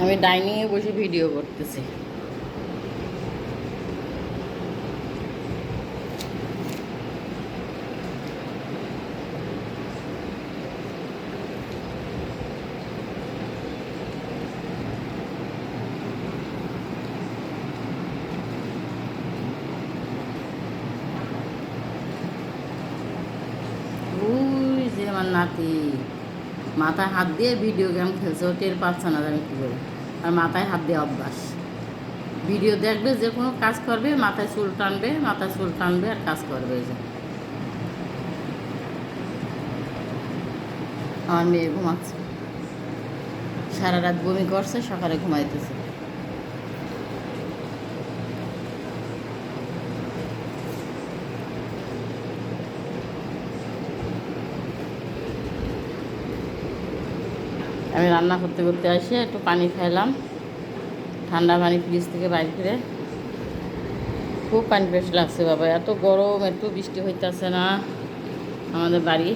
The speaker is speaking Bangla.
আমি ডাইনিংয়ে বসে ভিডিও করতেছি। ওই যে আমার নাতি মাথায় হাত দিয়ে ভিডিও গেম খেলছে, ও টের পাচ্ছে না আমি কী করি। আর মাথায় হাত দিয়ে অভ্যাস, ভিডিও দেখবে যে কোনো কাজ করবে মাথায় চুল টানবে আর কাজ করবে। এই যে আমার মেয়ে ঘুমাচ্ছে, সারা রাত বমি করছে, সকালে ঘুমাইতেছে। আমি রান্না করতে করতে এসে একটু পানি খাইলাম, ঠান্ডা পানি ফ্রিজ থেকে বাইর করে। খুব পানি পেশ লাগছে বাবা, এত গরম, একটু বৃষ্টি হইতেছে না আমাদের বাড়ি।